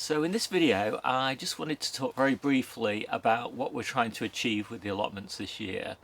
So in this video I just wanted to talk very briefly about what we're trying to achieve with the allotments this year.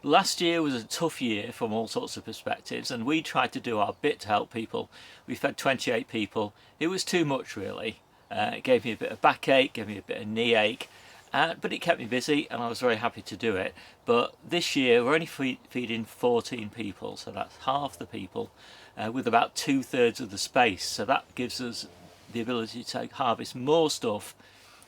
Last year was a tough year from all sorts of perspectives, and we tried to do our bit to help people. We fed 28 people. It was too much really. It gave me a bit of backache, gave me a bit of knee ache, but it kept me busy and I was very happy to do it. But this year we're only feeding 14 people, so that's half the people with about 2/3 of the space. So that gives us the ability to harvest more stuff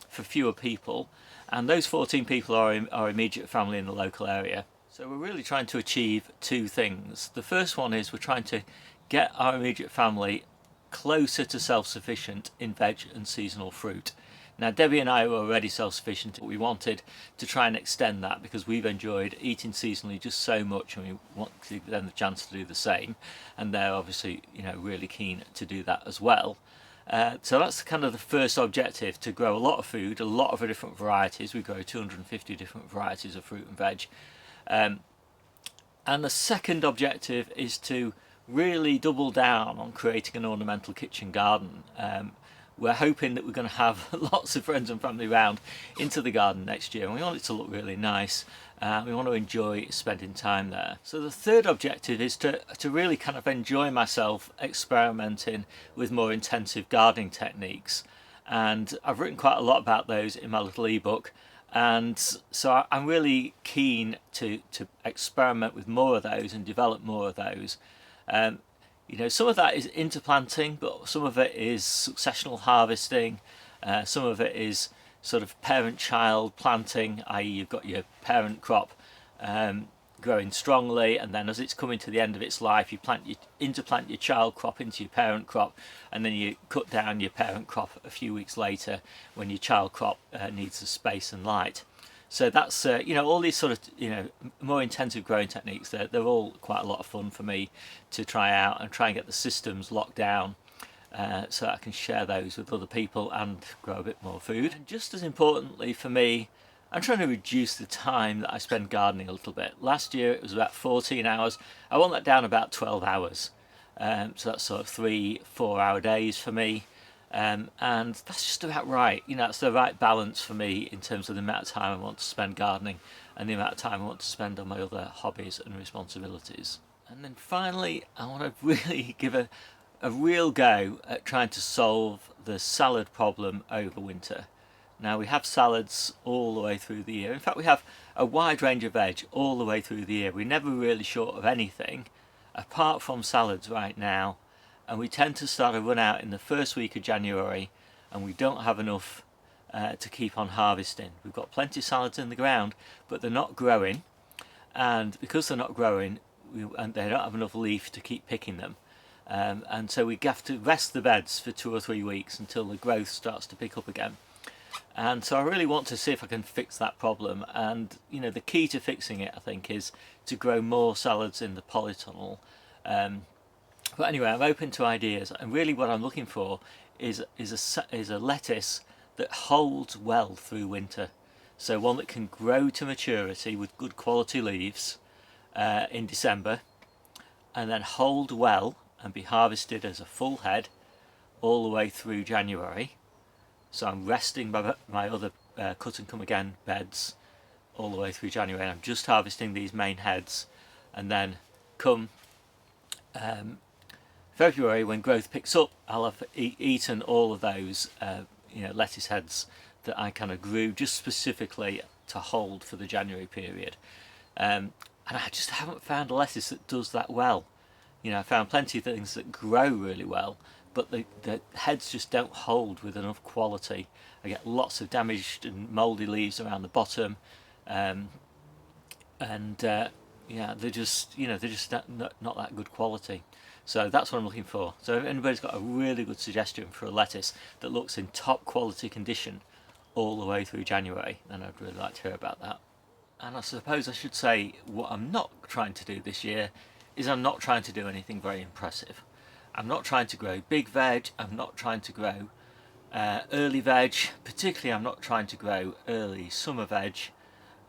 for fewer people, and those 14 people are our immediate family in the local area. So we're really trying to achieve two things. The first one is we're trying to get our immediate family closer to self-sufficient in veg and seasonal fruit. Now Debbie and I were already self-sufficient, but we wanted to try and extend that because we've enjoyed eating seasonally just so much, and we want to give them the chance to do the same, and they're obviously really keen to do that as well. So that's kind of the first objective, to grow a lot of food, a lot of different varieties. We grow 250 different varieties of fruit and veg. And the second objective is to really double down on creating an ornamental kitchen garden. We're hoping that we're going to have lots of friends and family round into the garden next year, and we want it to look really nice. We want to enjoy spending time there. So the third objective is to really kind of enjoy myself experimenting with more intensive gardening techniques, and I've written quite a lot about those in my little ebook, and so I'm really keen to experiment with more of those and develop more of those. Some of that is interplanting, but some of it is successional harvesting, some of it is sort of parent-child planting, i.e. you've got your parent crop growing strongly, and then as it's coming to the end of its life you interplant your child crop into your parent crop, and then you cut down your parent crop a few weeks later when your child crop needs the space and light. So that's all these sort of more intensive growing techniques. They're all quite a lot of fun for me to try out and try and get the systems locked down, so that I can share those with other people and grow a bit more food. And just as importantly for me, I'm trying to reduce the time that I spend gardening a little bit. Last year it was about 14 hours. I want that down about 12 hours. So that's sort of 3-4 hour days for me. And that's just about right. That's the right balance for me in terms of the amount of time I want to spend gardening and the amount of time I want to spend on my other hobbies and responsibilities. And then finally, I want to really give a real go at trying to solve the salad problem over winter. Now we have salads all the way through the year. In fact, we have a wide range of veg all the way through the year. We're never really short of anything apart from salads right now. And we tend to start to run out in the first week of January, and we don't have enough to keep on harvesting. We've got plenty of salads in the ground, but they're not growing, and because they're not growing and they don't have enough leaf to keep picking them, and so we have to rest the beds for 2 or 3 weeks until the growth starts to pick up again. And so I really want to see if I can fix that problem, and the key to fixing it, I think, is to grow more salads in the polytunnel. But anyway, I'm open to ideas, and really what I'm looking for is a lettuce that holds well through winter. So one that can grow to maturity with good quality leaves in December, and then hold well and be harvested as a full head all the way through January. So I'm resting my other cut and come again beds all the way through January, and I'm just harvesting these main heads, and then come February, when growth picks up, I'll have eaten all of those lettuce heads that I kind of grew just specifically to hold for the January period. And I just haven't found a lettuce that does that well. I found plenty of things that grow really well, but the heads just don't hold with enough quality. I get lots of damaged and mouldy leaves around the bottom, they're just not that good quality. So that's what I'm looking for. So if anybody's got a really good suggestion for a lettuce that looks in top quality condition all the way through January, then I'd really like to hear about that. And I suppose I should say what I'm not trying to do this year is I'm not trying to do anything very impressive. I'm not trying to grow big veg, I'm not trying to grow early veg, particularly I'm not trying to grow early summer veg.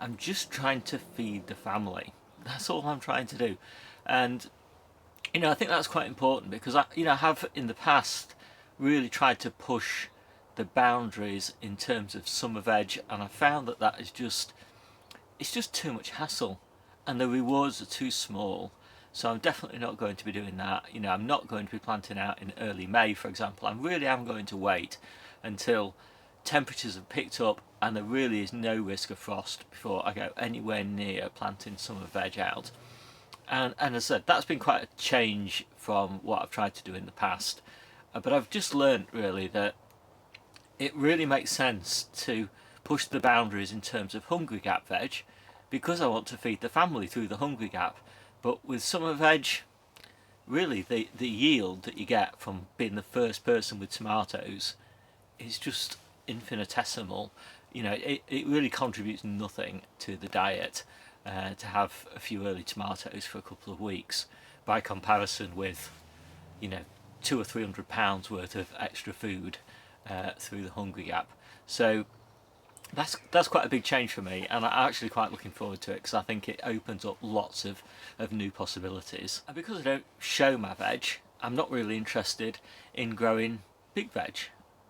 I'm just trying to feed the family. That's all I'm trying to do. And I think that's quite important, because I have in the past really tried to push the boundaries in terms of summer veg, and I found that that is just, it's just too much hassle and the rewards are too small. So I'm definitely not going to be doing that. You know, I'm not going to be planting out in early May, for example. I really am going to wait until temperatures have picked up and there really is no risk of frost before I go anywhere near planting summer veg out. And as I said, that's been quite a change from what I've tried to do in the past. But I've just learned really that it really makes sense to push the boundaries in terms of hungry gap veg, because I want to feed the family through the hungry gap. But with summer veg, really the yield that you get from being the first person with tomatoes is just infinitesimal. You know, it really contributes nothing to the diet to have a few early tomatoes for a couple of weeks, by comparison with, you know, £200 or £300 worth of extra food through the hungry gap. So that's quite a big change for me, and I'm actually quite looking forward to it because I think it opens up lots of new possibilities. And because I don't show my veg, I'm not really interested in growing big veg.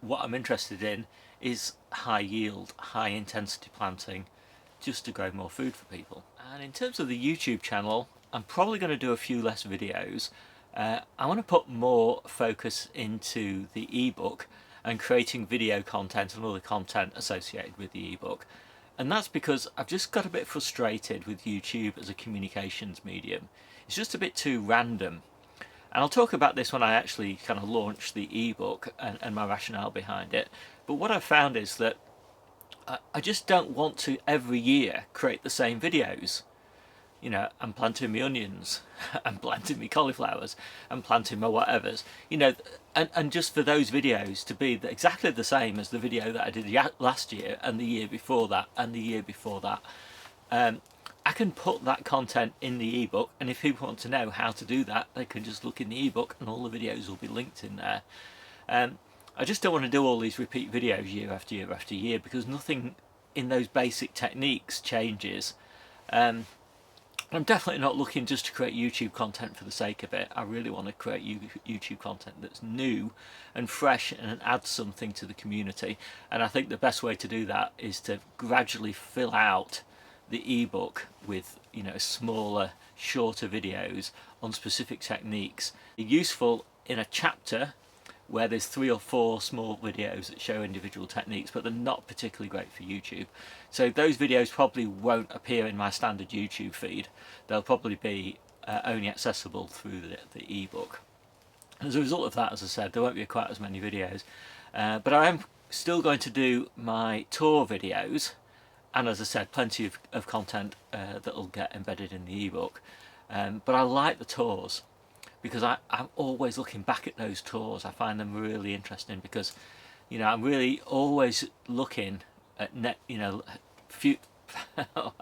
What I'm interested in is high yield, high intensity planting, just to grow more food for people. And in terms of the YouTube channel, I'm probably going to do a few less videos. I want to put more focus into the ebook and creating video content and other content associated with the ebook. And that's because I've just got a bit frustrated with YouTube as a communications medium. It's just a bit too random. And I'll talk about this when I actually kind of launch the ebook and my rationale behind it. But what I've found is that I just don't want to every year create the same videos. You know, I'm planting my onions, I'm planting my cauliflowers, I'm planting my whatevers, you know, and just for those videos to be exactly the same as the video that I did last year and the year before that and the year before that. I can put that content in the ebook, and if people want to know how to do that, they can just look in the ebook and all the videos will be linked in there. I just don't want to do all these repeat videos year after year after year, because nothing in those basic techniques changes. I'm definitely not looking just to create YouTube content for the sake of it. I really want to create YouTube content that's new and fresh and adds something to the community. And I think the best way to do that is to gradually fill out the ebook with, you know, smaller, shorter videos on specific techniques. They're useful in a chapter where there's 3 or 4 small videos that show individual techniques, but they're not particularly great for YouTube. So those videos probably won't appear in my standard YouTube feed. They'll probably be only accessible through the ebook. As a result of that, as I said, there won't be quite as many videos. But I am still going to do my tour videos, and as I said, plenty of content that'll get embedded in the ebook. But I like the tours, because I'm always looking back at those tours. I find them really interesting because, you know, I'm really always looking at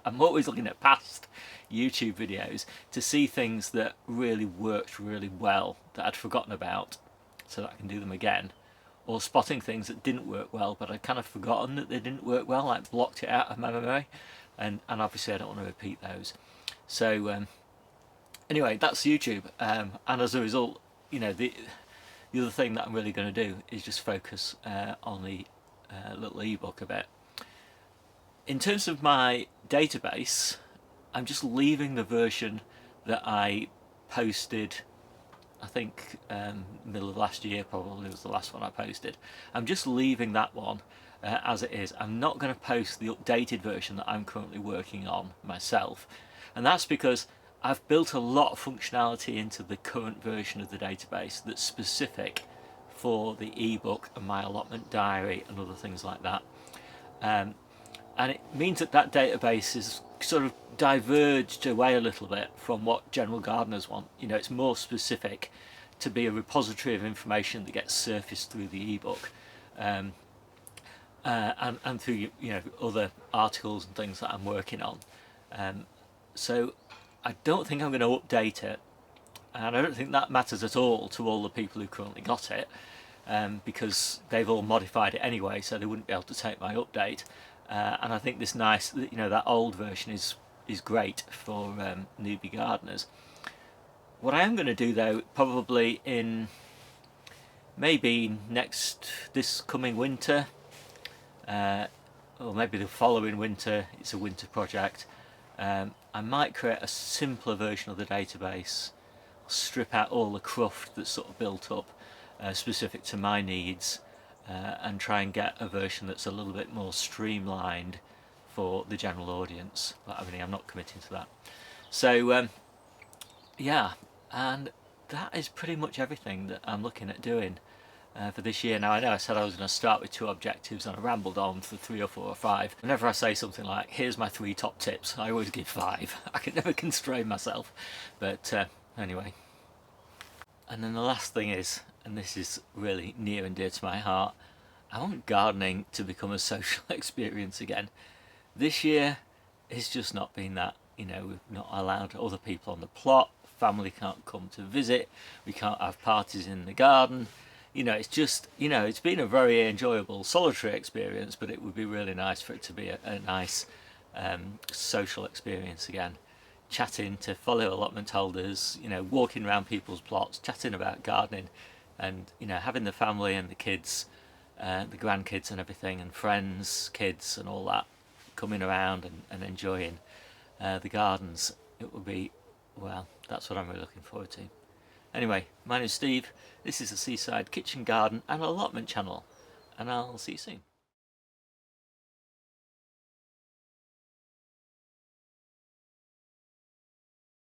I'm always looking at past YouTube videos to see things that really worked really well that I'd forgotten about, so that I can do them again, or spotting things that didn't work well but I'd kind of forgotten that they didn't work well, like blocked it out of my memory, and obviously I don't want to repeat those. So anyway, that's YouTube, and as a result, you know, the other thing that I'm really going to do is just focus on the little ebook a bit. In terms of my database, I'm just leaving the version that I posted, I think middle of last year probably was the last one I posted. I'm just leaving that one as it is. I'm not going to post the updated version that I'm currently working on myself, and that's because I've built a lot of functionality into the current version of the database that's specific for the ebook and my allotment diary and other things like that. And it means that that database is sort of diverged away a little bit from what general gardeners want. You know, it's more specific to be a repository of information that gets surfaced through the ebook, and through, you know, other articles and things that I'm working on. So I don't think I'm going to update it, and I don't think that matters at all to all the people who currently got it, because they've all modified it anyway, so they wouldn't be able to take my update. And I think this nice, you know, that old version is great for newbie gardeners. What I am going to do though, probably in maybe this coming winter, or maybe the following winter. It's a winter project. I might create a simpler version of the database, strip out all the cruft that's sort of built up specific to my needs, and try and get a version that's a little bit more streamlined for the general audience. But I mean, I'm not committing to that. So yeah, and that is pretty much everything that I'm looking at doing for this year. Now, I know I said I was going to start with 2 objectives and I rambled on for 3 or 4 or 5. Whenever I say something like, here's my 3 top tips, I always give 5. I can never constrain myself. But anyway. And then the last thing is, and this is really near and dear to my heart, I want gardening to become a social experience again. This year it's just not been that. You know, we've not allowed other people on the plot, family can't come to visit, we can't have parties in the garden. You know, it's just, you know, it's been a very enjoyable solitary experience, but it would be really nice for it to be a nice social experience again. Chatting to fellow allotment holders, you know, walking around people's plots, chatting about gardening, and, you know, having the family and the kids, the grandkids and everything, and friends, kids and all that coming around and enjoying the gardens. It will be, well, that's what I'm really looking forward to. Anyway, my name's Steve, this is the Seaside Kitchen Garden and Allotment channel, and I'll see you soon.